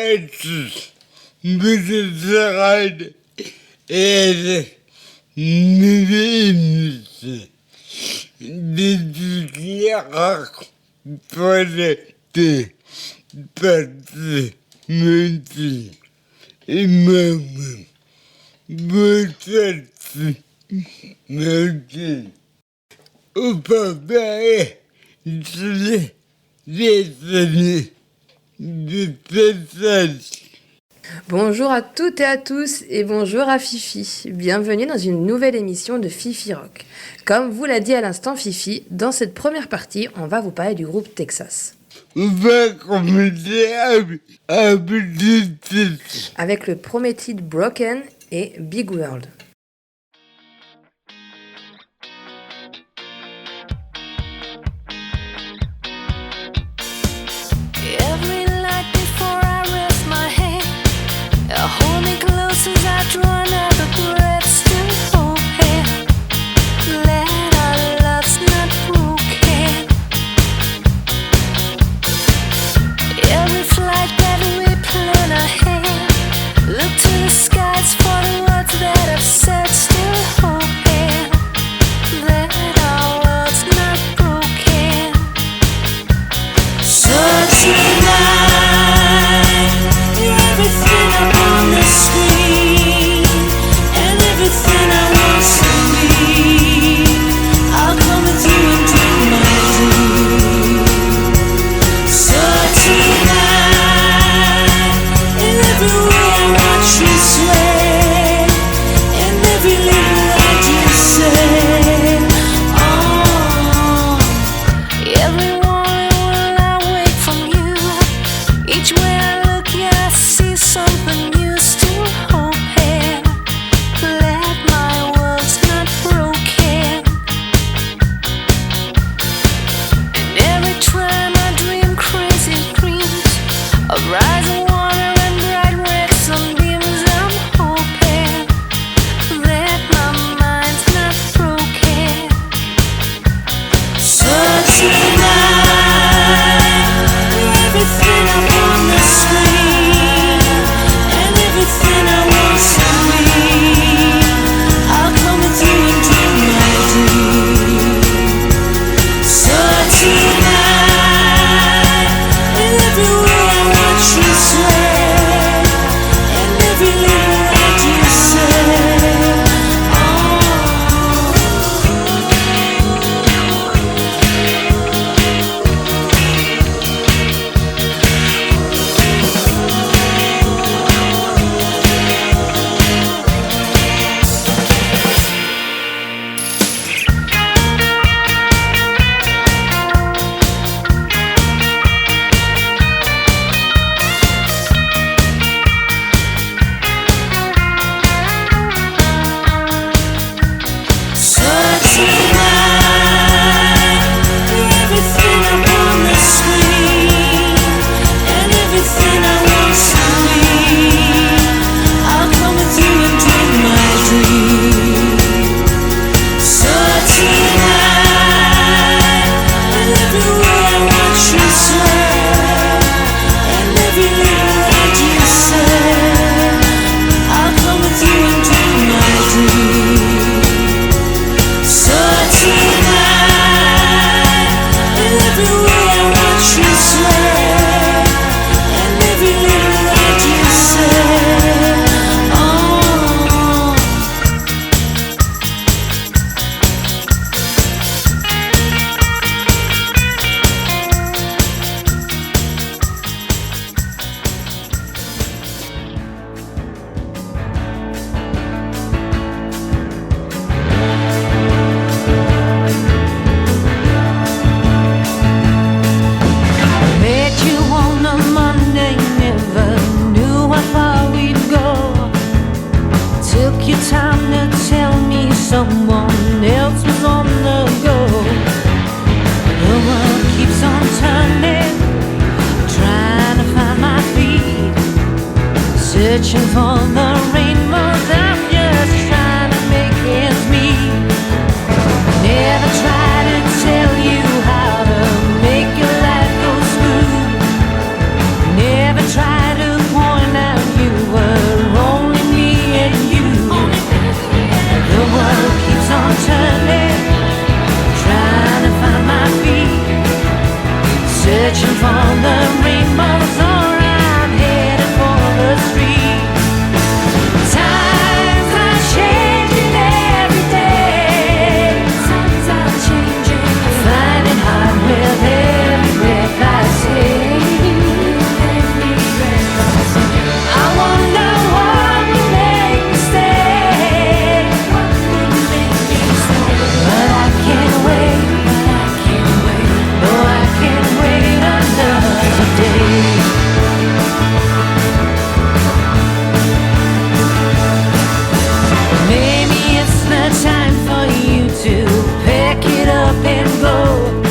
à tous, Michel et nouvelle émission d'étudiants pour l'été, partie multi et moi-même. Bonsoir, merci. Au pareil, je les de présence. Bonjour à toutes et à tous et bonjour à Fifi. Bienvenue dans une nouvelle émission de Fifi Rock. Comme vous l'a dit à l'instant Fifi, dans cette première partie, on va vous parler du groupe Texas. On va commencer avec le premier titre Broken et Big World. Hold me close as I draw another breath, still hoping that our love's not broken. Every flight that we plan ahead, look to the skies for the words that I've said, still hoping that our world's not broken. So tonight, you're everything I want. The screen and everything I want to be. I'll come with you and do my dream. So tonight, in every way I watch you sway, in every little word you say. Oh, every morning when I wake from you, each way I look, yeah, I see something new. Searching for the rainbows, I'm just trying to make ends meet. Never try to tell you how to make your life go smooth. Never try to up and go.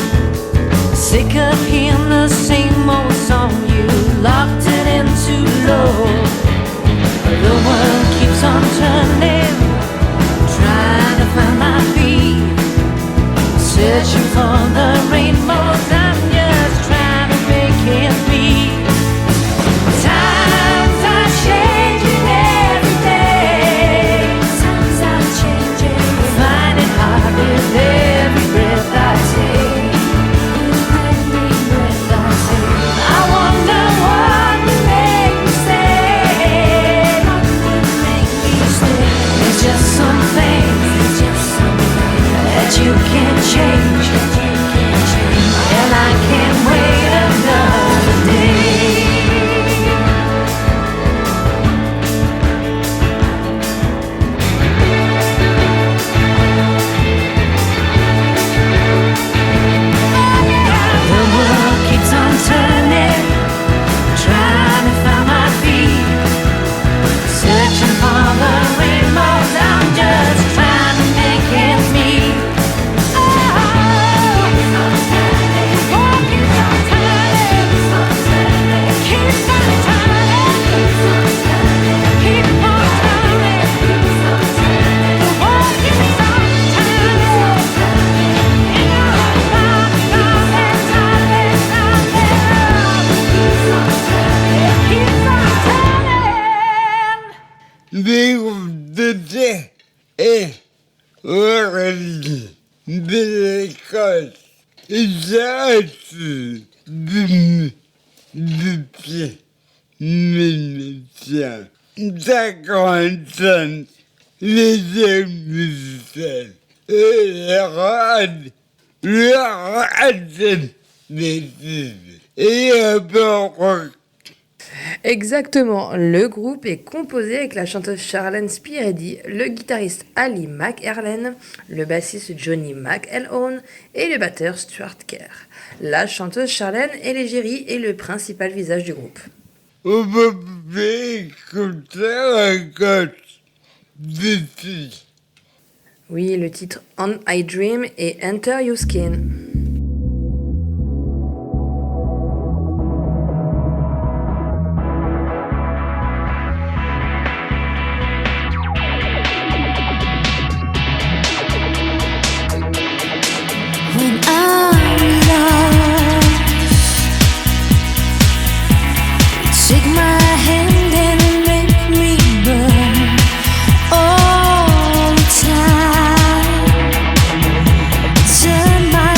Sick of hearing the same old song, you locked it in too low. The world keeps on turning, trying to find my feet, searching for the rainbows. I'm just trying to make it be. Times are changing every day. Times are changing. Find it hard with every breath I take. Every breath I take. I wonder what would make me stay. What would make me stay? There's just some things that you can't change, and I can't wait another day. The world keeps on turning, trying to find my feet, searching for the rainbows. I'm just trying to make it me. Des groupes de thé et origine de l'école. J'ai depuis 1955 les musiciens et le rad des filles et un peu rock. Exactement, le groupe est composé avec la chanteuse Charlène Spiredi, le guitariste Ali McErlen, le bassiste Johnny McElhone et le batteur Stuart Kerr. La chanteuse Charlène est l'égérie et le principal visage du groupe. On peut écouter la cote des filles. Oui, le titre On I Dream et Enter Your Skin. When I'm lost, take my hand and make me burn all the time. Turn my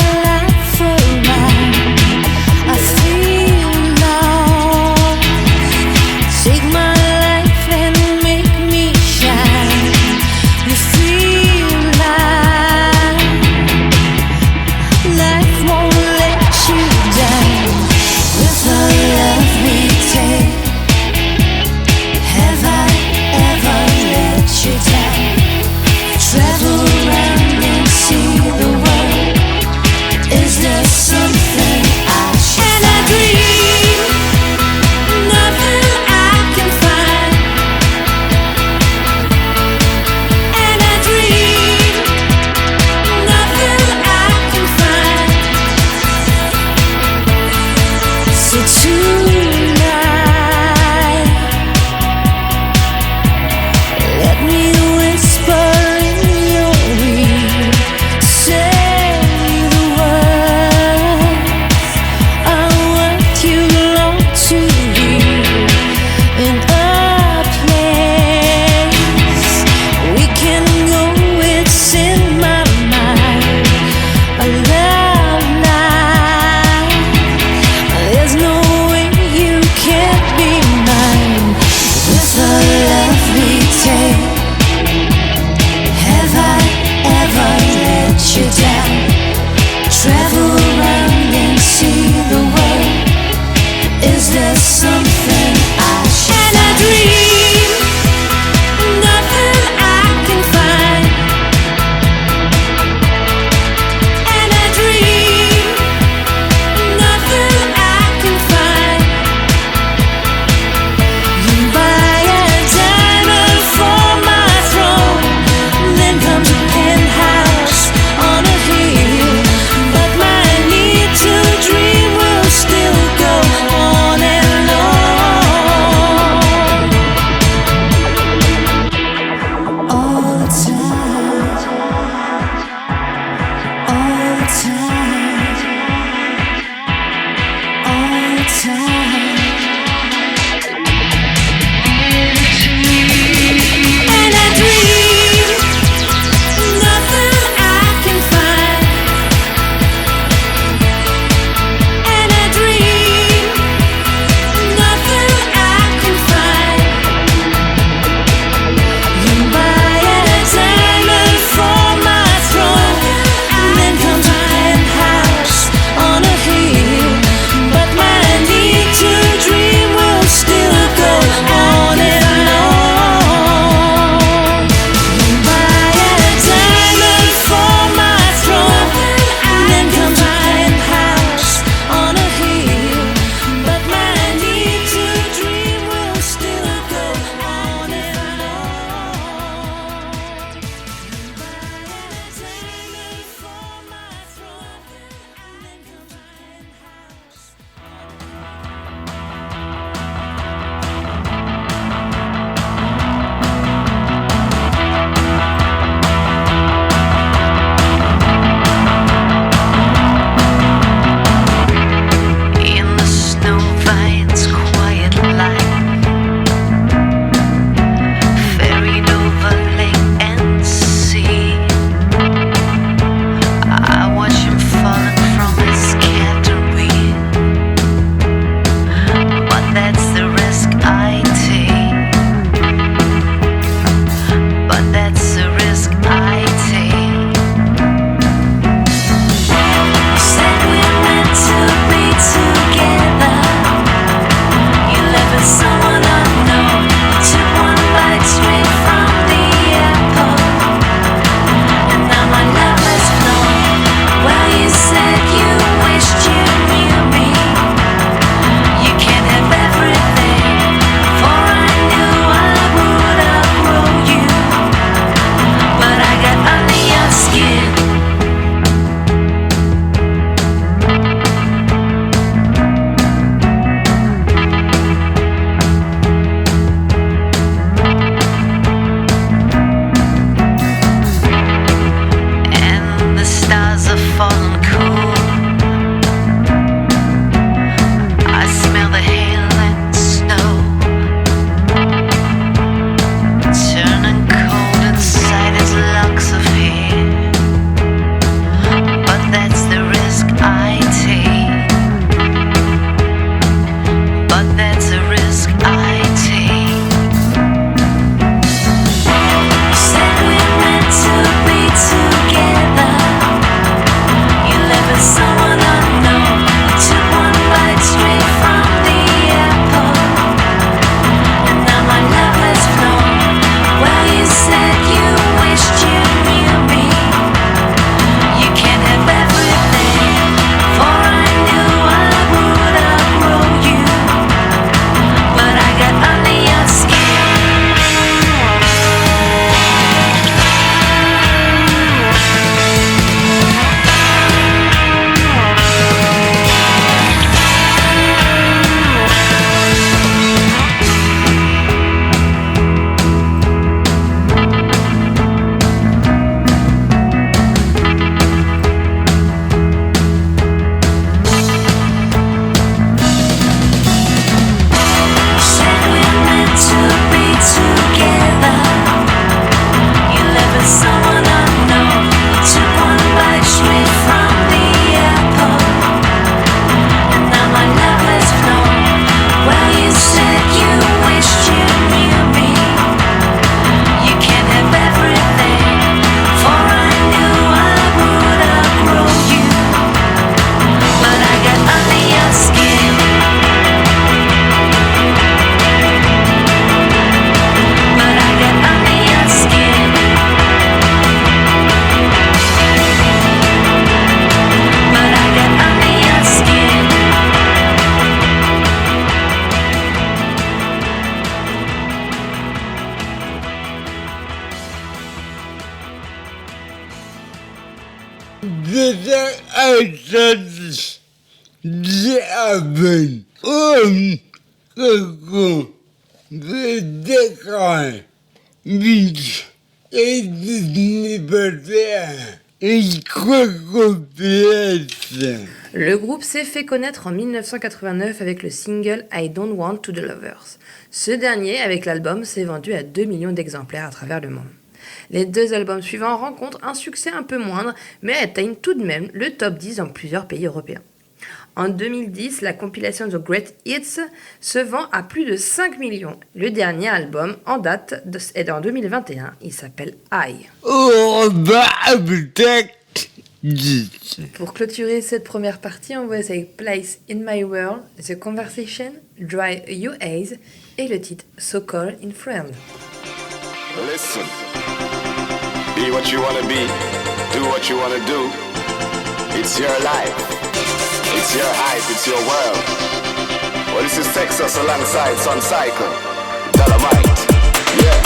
sortie diable, coco, le décor, vite, et célibataire, et coco-pièce. Le groupe s'est fait connaître en 1989 avec le single I Don't Want to the Lovers. Ce dernier, avec l'album, s'est vendu à 2 millions d'exemplaires à travers le monde. Les 2 albums suivants rencontrent un succès un peu moindre, mais atteignent tout de même le top 10 dans plusieurs pays européens. En 2010, la compilation The Great Hits se vend à plus de 5 millions. Le dernier album en date est en 2021, il s'appelle I. Pour clôturer cette première partie, on voit avec Place in My World, The Conversation, Dry You Eyes et le titre So Call in Friend. Listen, be what you wanna be, do what you wanna do. It's your life, it's your hype, it's your world. Well, this is Texas alongside Sun Cycle, Dolomite, yeah.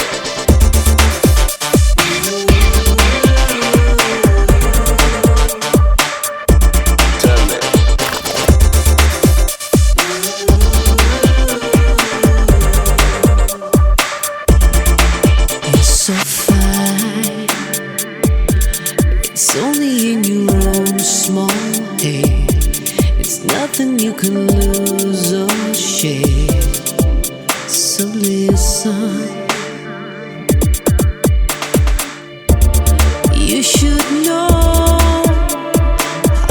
Nothing you can lose or share. So listen. You should know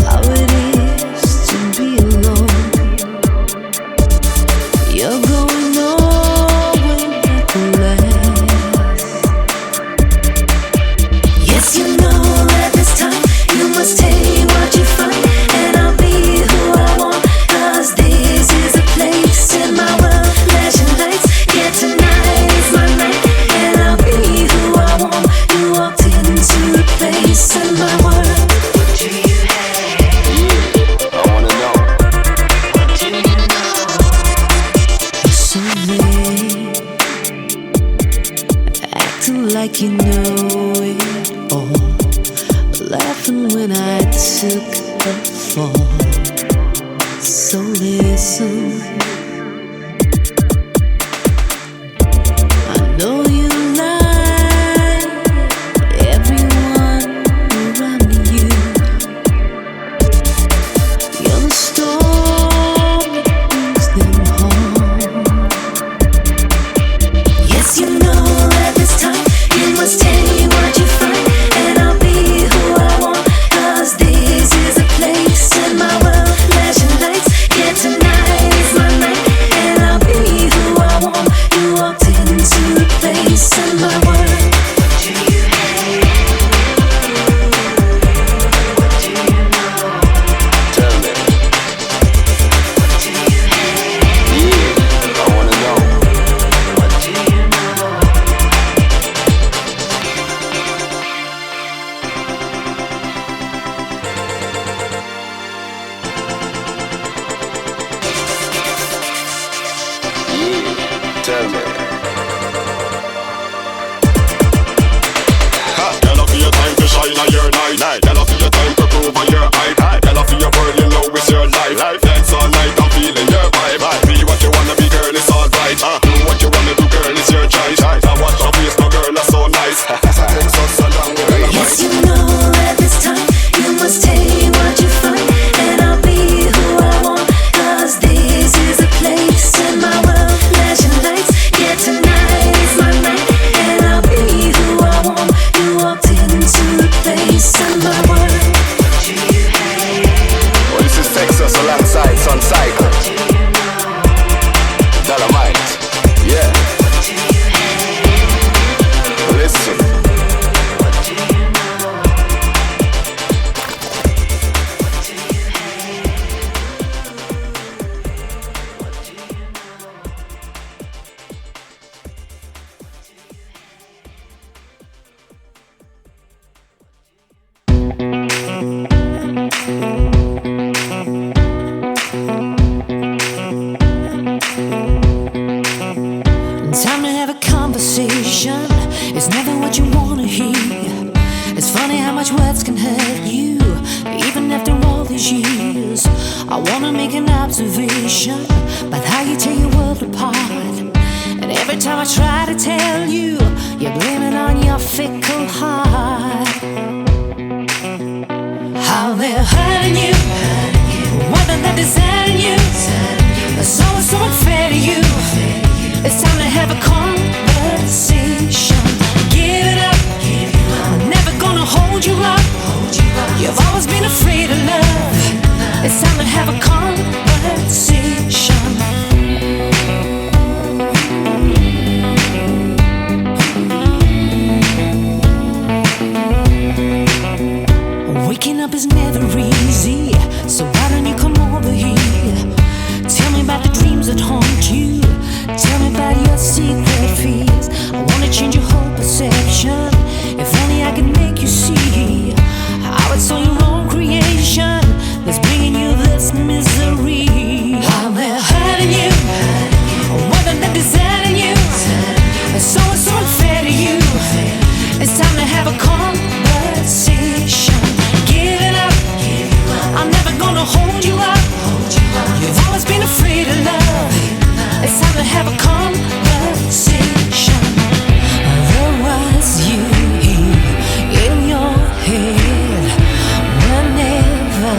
how it is to be alone. You're going nowhere but the last. Yes, you know that this time you must take what you find. Like you know it all, laughing when I took a fall. So listen, I know you like everyone around you. You're the storm that brings them home. Yes, you know that this time you must take what you find, and I'll be who I want. 'Cause this is a place in my world, flashing lights. Yeah, tonight is my night, and I'll be who I want. You walked into a place in my world. What do you hate? What do you know? Tell me. these years, I wanna make an observation about how you tear your world apart. And every time I try to tell you, you blame it on your fickle heart. How they're hurting you, more than they're deserting you. It's always so unfair to you. It's time to have a conversation. Give it up, I'm never gonna hold you up. You've always been afraid of love. It's time to have a conversation. Waking up is never easy, so why don't you come over here? Tell me about the dreams that haunt you. Tell me about your secret fears. I wanna change your whole perception. If only I could make you see how it's all your own creation that's bringing you this misery. How they're hurting you, more than they're deserting you. It's always so unfair to you. It's time to have a conversation. Give it up, I'm never gonna hold you up. You've always been afraid of love. It's time to have a conversation. Otherwise you hear in your head whenever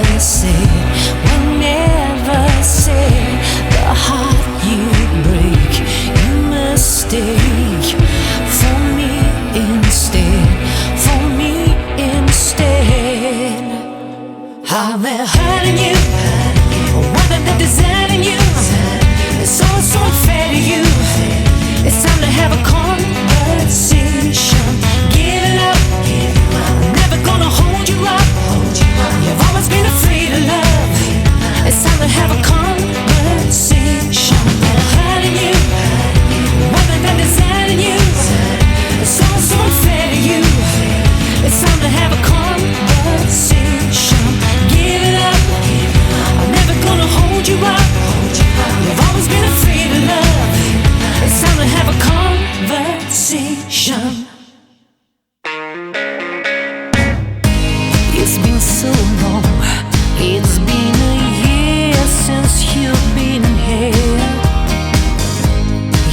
say the heart you break, you mistake for me instead, for me instead. How they're hurting you, whether they're deserting you. It's all so unfair to you. It's time to have a conversation. Give it up, I'm never gonna hold you up. You've always been afraid of love. It's time to have a conversation. They're hurting you, whether they're deserting you. It's all so unfair to you. It's time to have a conversation. Give it up, I'm never gonna hold you up. You've always been afraid of love. It's time to have a conversation. It's been so long. It's been a year since you've been here.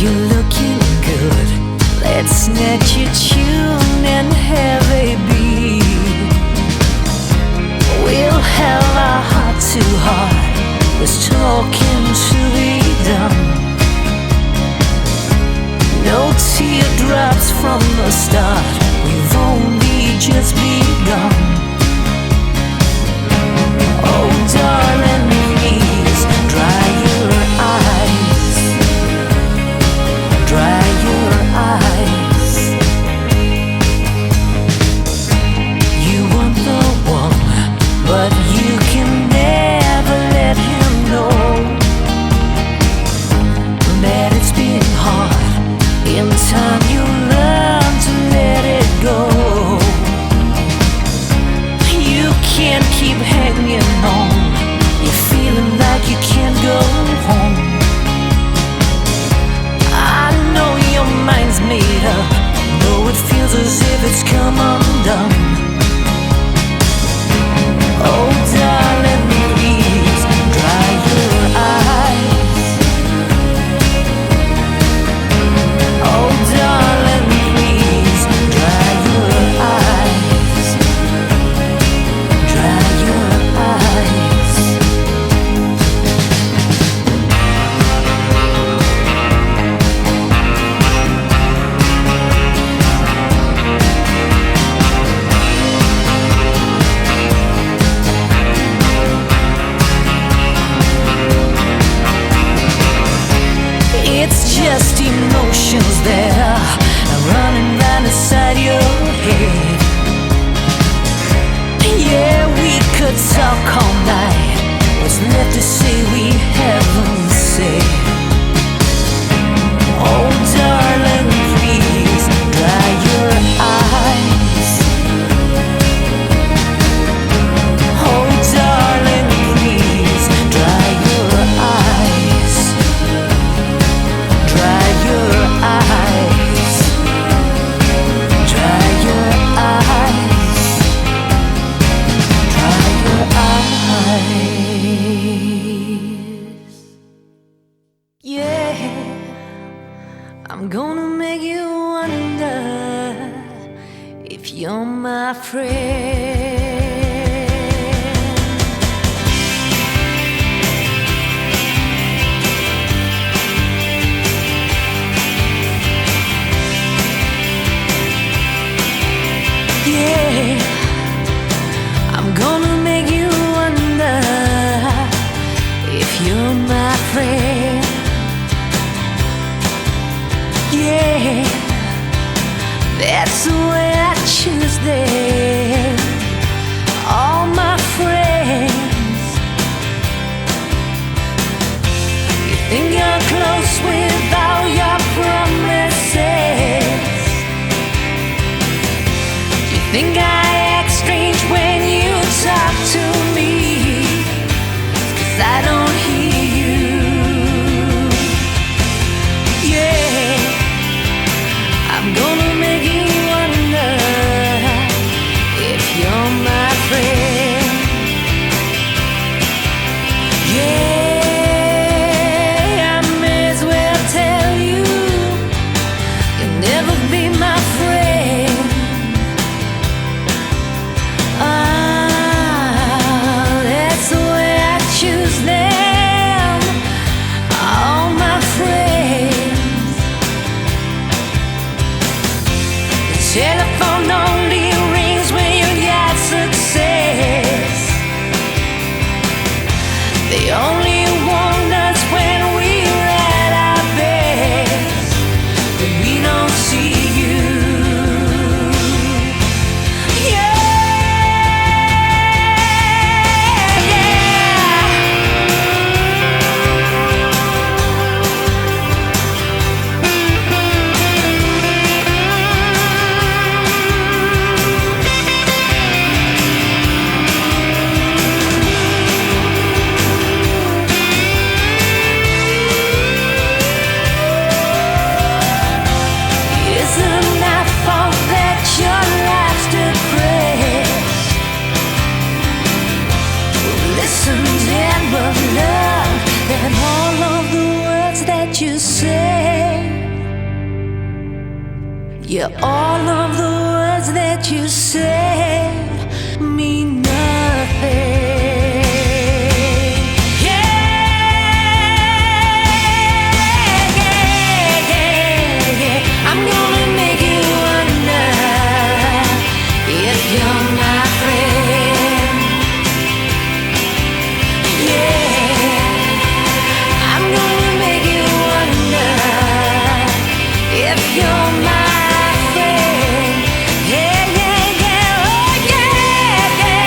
You're looking good. Let's snatch your tune and have a beat. We'll have our heart to heart. There's talking to be done. No teardrops from the start. We've only just begun. Oh darling, please dry your eyes. Dry your eyes. You want the one, but you can never let him know that it's been hard. In time you learn to let it go. You can't keep hanging on. You're feeling like you can't go home. I know your mind's made up, though it feels as if it's come undone. Oh darling, please dry your eyes. Oh darling, please dry your eyes. Dry your eyes. It's just emotions there running round inside your head. Yeah, we could talk all night. What's left to say we haven't said. Oh darling, please dry your eyes. Oh darling, please dry your eyes. Dry your eyes. Dry your eyes. Dry your eyes. I'm gonna make you wonder if you're my friend. Yeah, I'm gonna make you wonder if you're my friend. Yeah, that's the way I choose them, all my friends. You think you're close with all your promises. You think I act strange when you talk to me, 'cause I don't hear you. Yeah, I'm gonna make you wonder if you're my friend. Yeah, I may as well tell you, you'll never be my friend. That's the way I choose them, all my friends. The telephone only rings when you got success. They only want us when we're at our best, but we don't see you. Yeah. Isn't my fault that your life's depressed? Well, listen, never love that all of the words that you say. Yeah, all of the words that you say mean nothing. Yeah. I'm gonna make you wonder if you're my friend. Yeah, I'm gonna make you wonder if you're my friend. Yeah, yeah, yeah, oh yeah, yeah,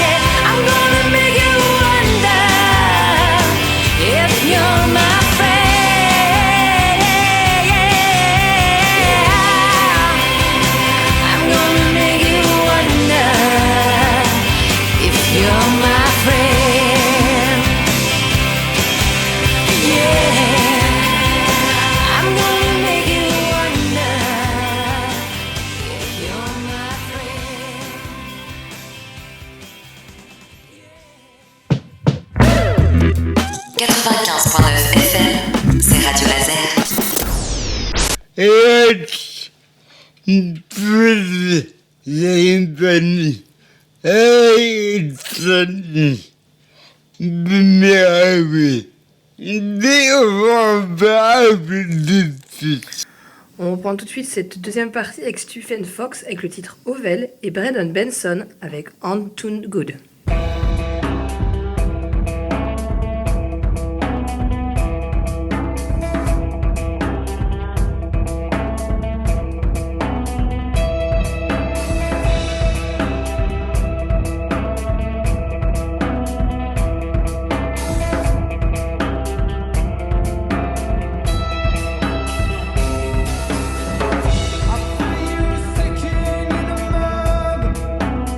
yeah. I'm gonna make you wonder if you're my friend. Yeah, I'm gonna make you wonder if you're my friend. Yeah, I'm gonna make you wonder if you're my friend. 95.9 FM, c'est Radio Laser. It's pretty funny. It's On reprend tout de suite cette deuxième partie avec Stephen Fox avec le titre Ovel et Brandon Benson avec On Tune Good.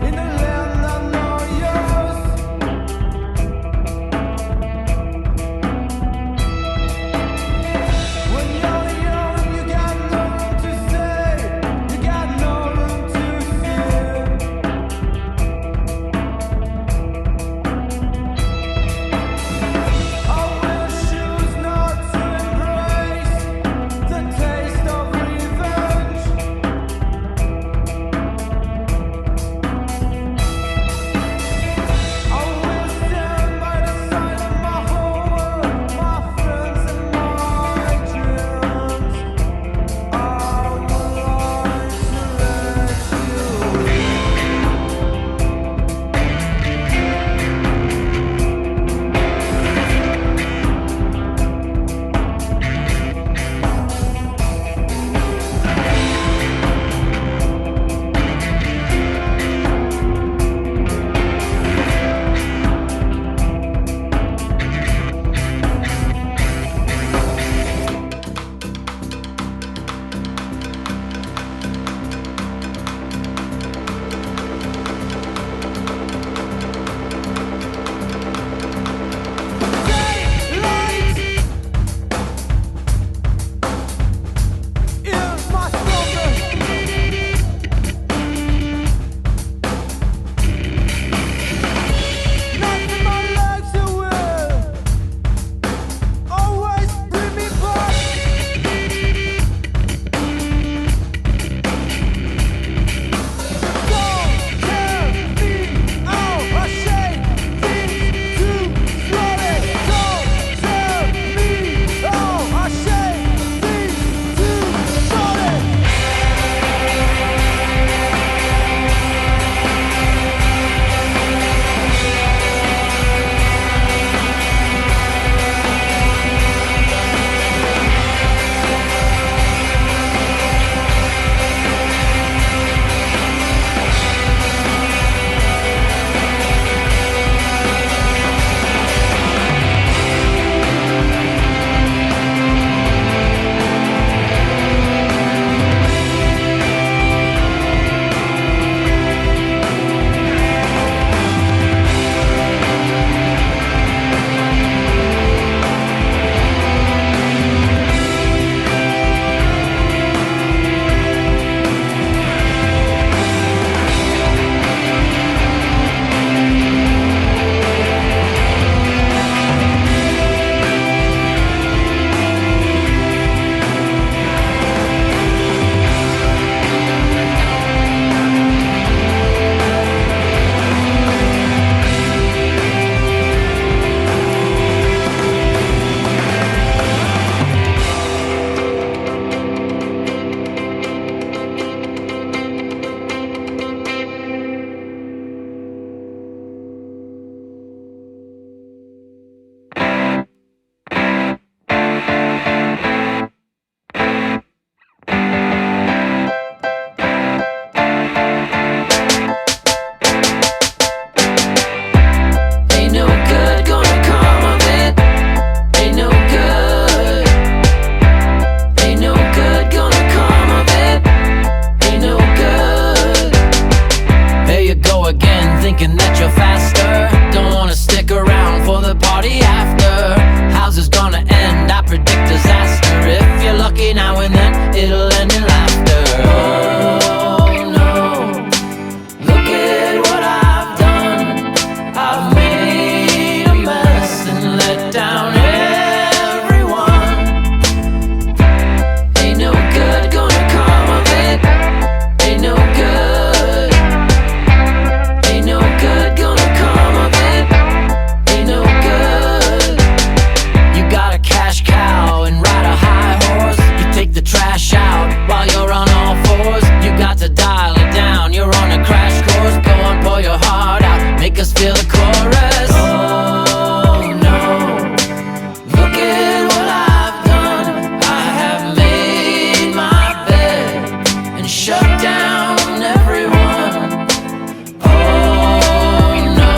In the land I know you party after. How's this gonna end? I predict disaster. If you're lucky now and then, it'll end in laughter. Oh no, look at what I've done. I've made a mess and let down everyone. Ain't no good gonna come of it. Ain't no good. Ain't no good gonna come of it. Ain't no good. You got a cash cow and ride a high horse. You take the trash out while you're on all fours. You got to dial it down. You're on a crash course. Go on, pour your heart out. Make us feel the chorus. Oh no, look at what I've done. I have made my bed and shut down everyone. Oh no,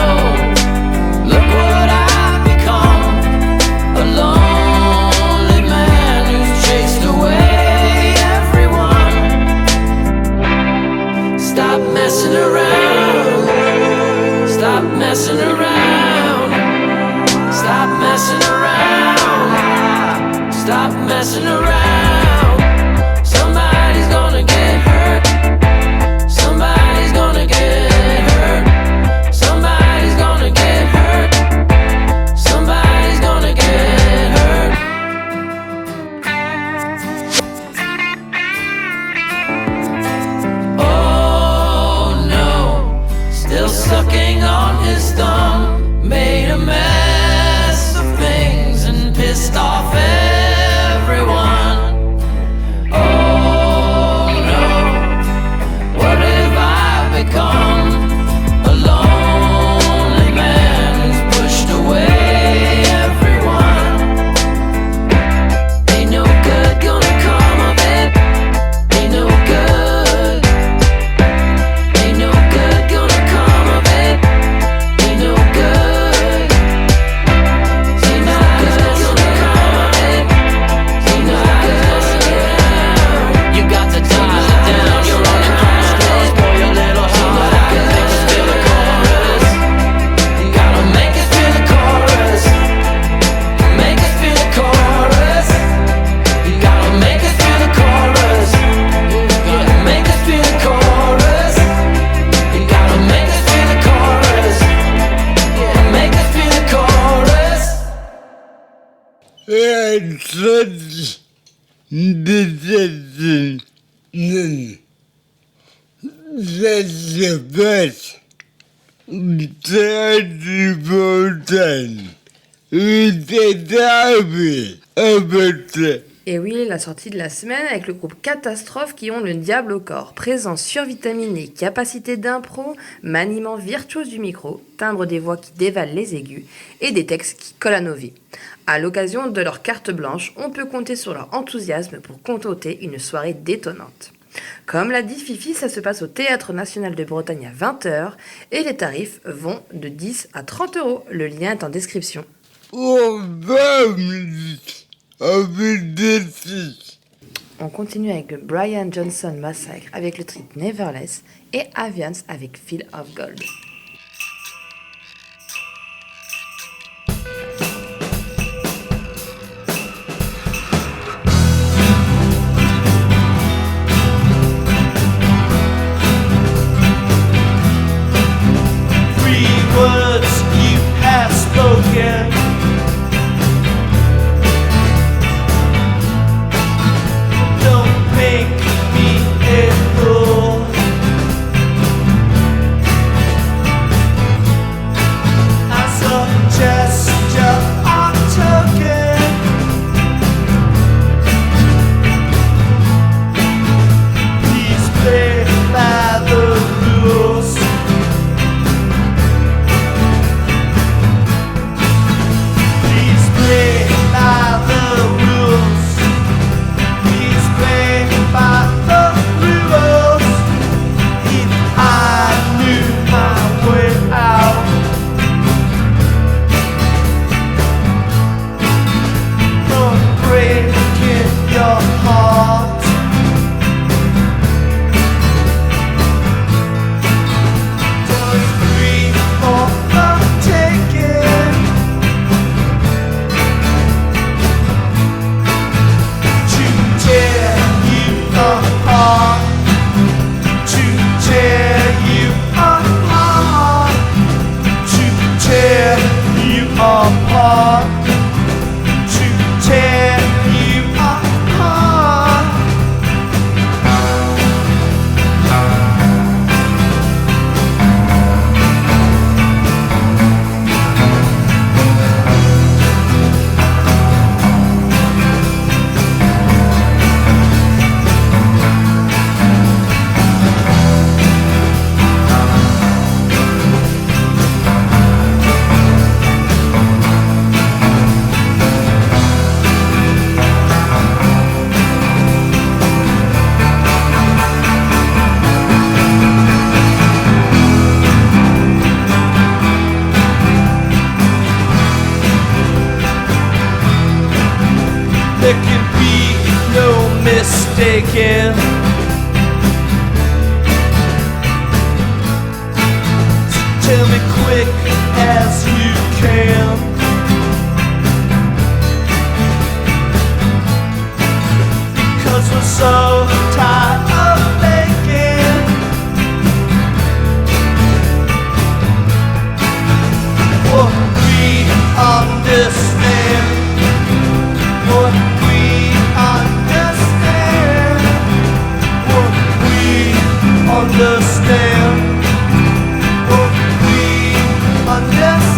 look what I've become. A lonely man who's chased away everyone. Stop messing around. Stop messing around. Stop messing around. Stop messing around. Somebody's gonna get hurt. Somebody's gonna get hurt. Somebody's gonna get hurt. Somebody's gonna get hurt. Oh no, still sucking on his thumb. Made a mess of things and pissed off everyone. Oh no, what have I become? A lonely man who's pushed away everyone. Ain't no good gonna come of it. Ain't no good. Ain't no good gonna come of it. Ain't no good. Ain't no good gonna come of it. Ain't no good. You got to dial it down. You're on a crash course. Pour your little heart out. Make us feel the chorus. You gotta make us feel the chorus. Make us feel the chorus. You gotta make us feel the chorus. You gotta make us feel the chorus. You gotta make us feel the chorus. Yeah, make us feel the chorus. La sortie de cette nulle. Ça se passe très spontané. C'est arrivé à peu. Et oui, la sortie de la semaine avec le groupe Catastrophe qui ont le diable au corps. Présence survitaminée, capacité d'impro, maniement virtuose du micro, timbre des voix qui dévalent les aigus et des textes qui collent à nos vies. À l'occasion de leur carte blanche, on peut compter sur leur enthousiasme pour concocter une soirée détonnante. Comme l'a dit Fifi, ça se passe au Théâtre National de Bretagne à 20h et les tarifs vont de 10 à 30 €. Le lien est en description. On va avec des filles. On continue avec le Brian Johnson Massacre avec le titre Neverless et Avians avec Feel of Gold. Three words you have spoken. Don't make me a fool. mistaken. So tell me quick as you can. Because we're so tired of faking. What we understand. What we understand. What we understand. What we understand.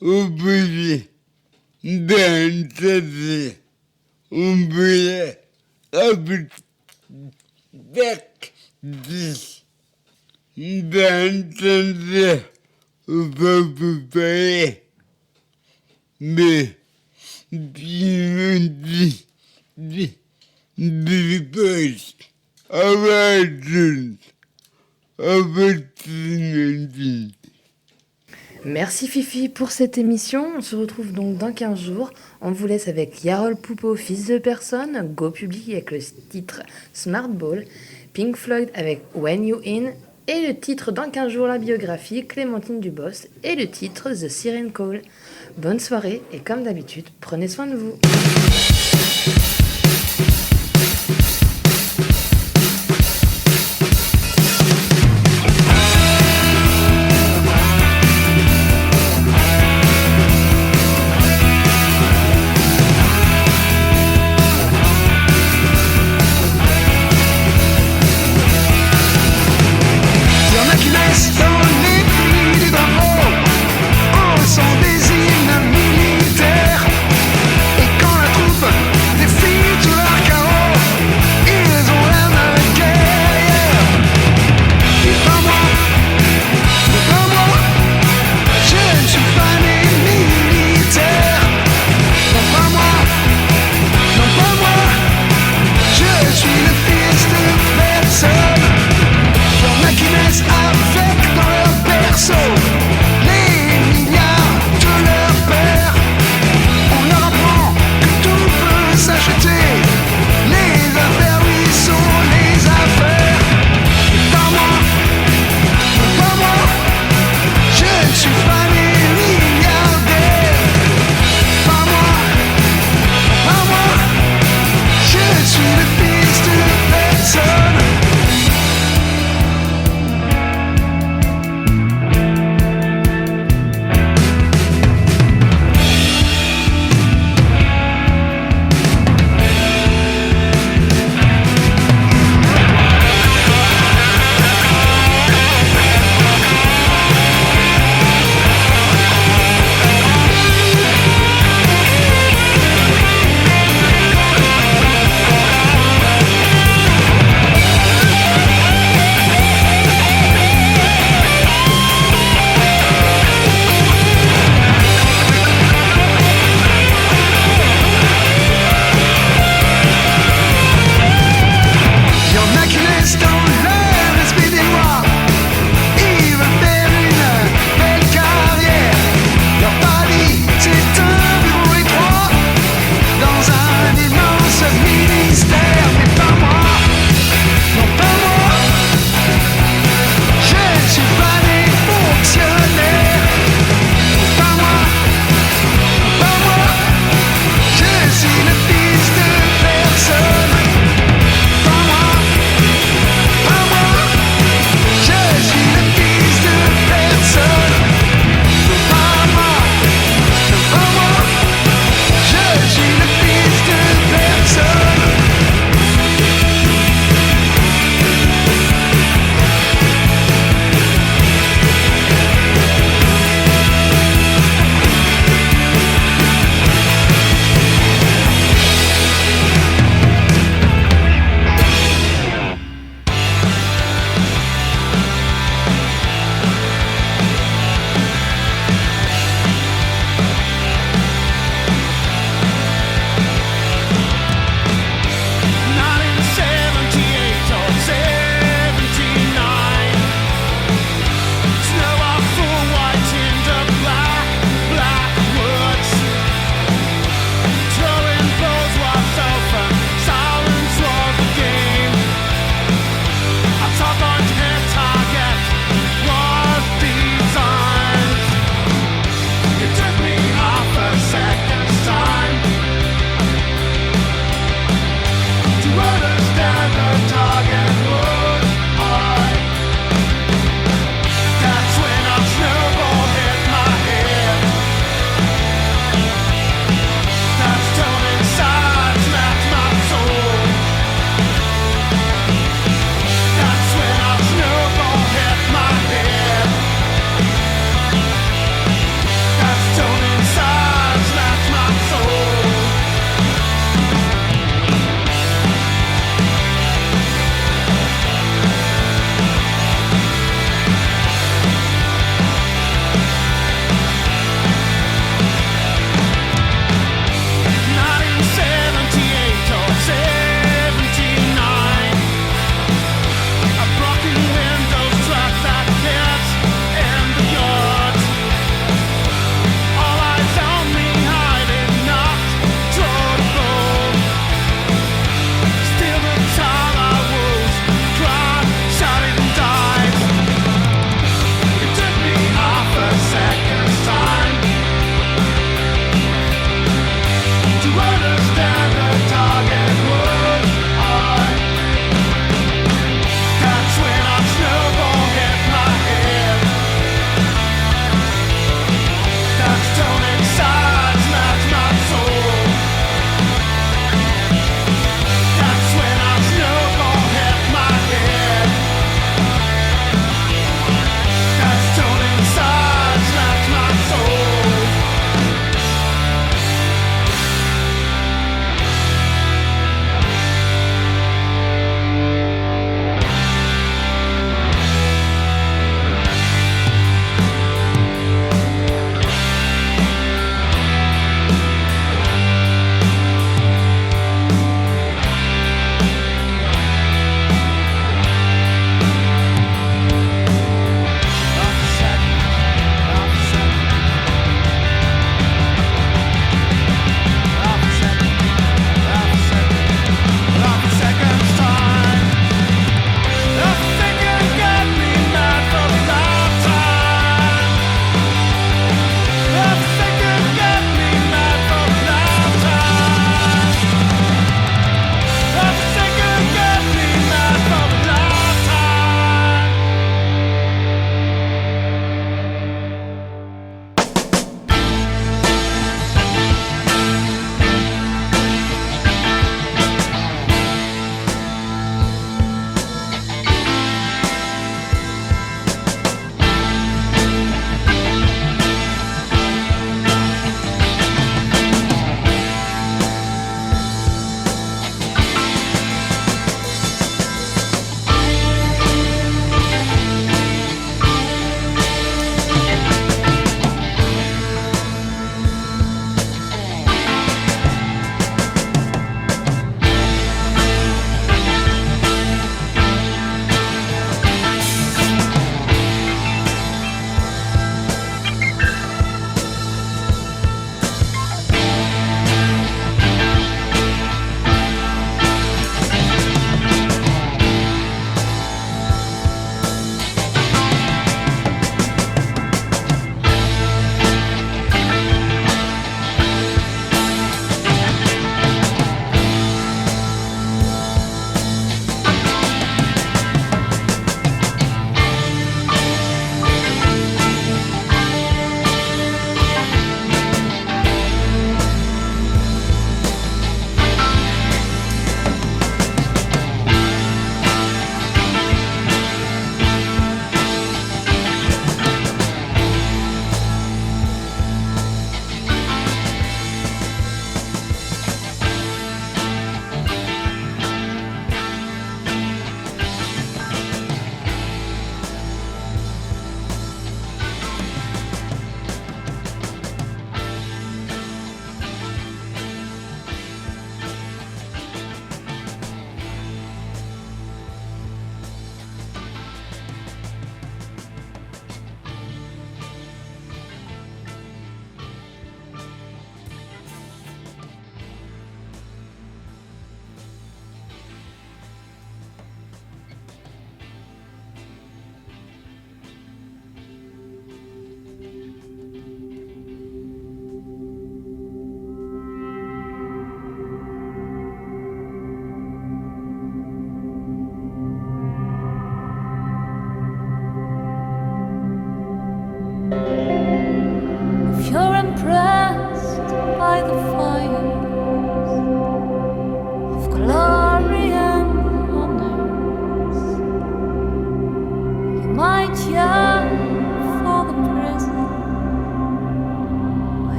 Oublié d'entendre, oublié avec d'entendre, on va vous parler, mais je me dis, Merci Fifi pour cette émission. On se retrouve donc dans 15 jours. On vous laisse avec Yarol Poupeau, fils de personne, Go Public avec le titre Smart Ball, Pink Floyd avec When You In Et le titre dans 15 jours, la biographie, Clémentine Dubos. Et le titre, The Siren Call. Bonne soirée et comme d'habitude, prenez soin de vous. Qui naissent dans les plis du drapeau en son des hymnes militaires. Et quand la troupe défile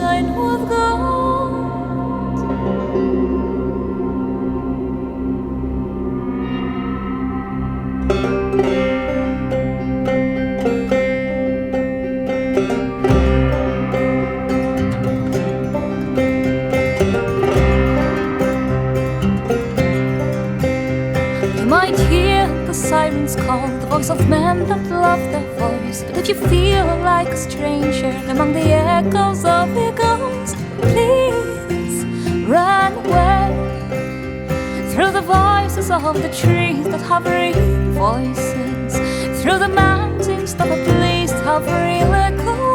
shine with gold. You might hear the sirens call, the voice of men that love their voice. But if you feel like a stranger among the echoes of your ghost, please run away through the voices of the trees that have real voices, through the mountains that at least have real echoes.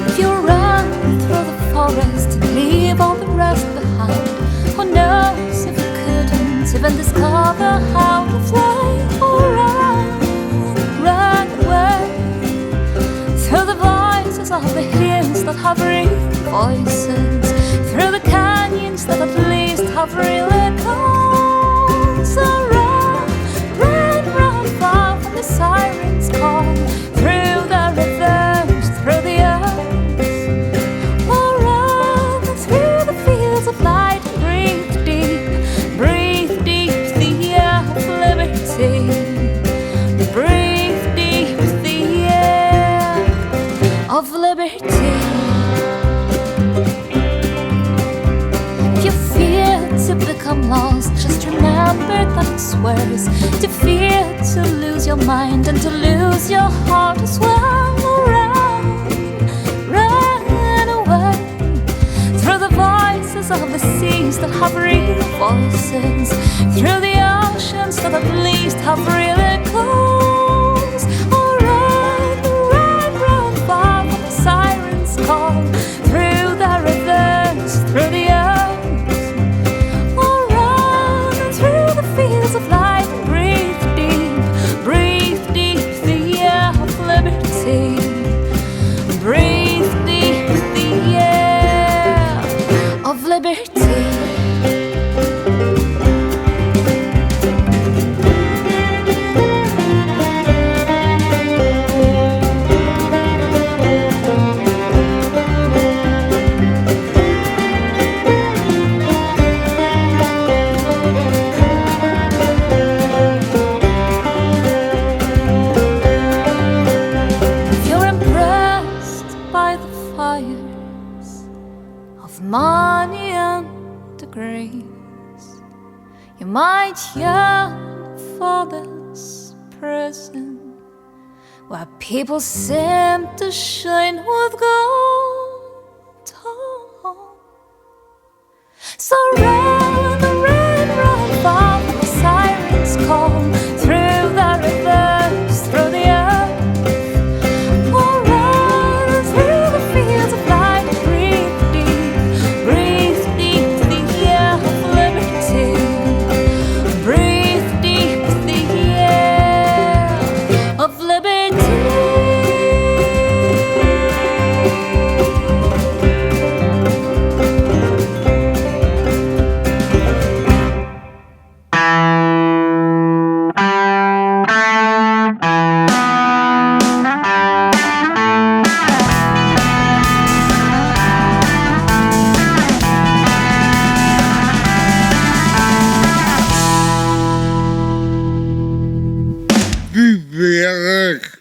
If you run through the forest and leave all the rest behind, who knows if you couldn't even discover how to fly? Or run away through the voices of the hills that have real voices, through the canyons that at least have real echoes. So run far from the sirens' call, through the rivers, through the earth. Or run through the fields of light and breathe deep the air of liberty. Breathe deep the air of liberty. If you fear to become lost, just remember that it's worse to fear to lose your mind and to lose your heart as well. Run away through the voices of the seas that have real voices, through the oceans that at least have real echoes. Oh, run far from the sirens' call, through the rivers, through the earth. Oh, run through the fields of light and breathe deep the air of liberty. Breathe deep the air of liberty. If you're impressed by the fires of money and the grace, you might yearn for this prison where people seem to shine with gold. So run far from the sirens' call, through the rivers, through the earth. Oh, run through the fields of light, breathe deep the air of liberty. Breathe deep the air of liberty. phi-phi.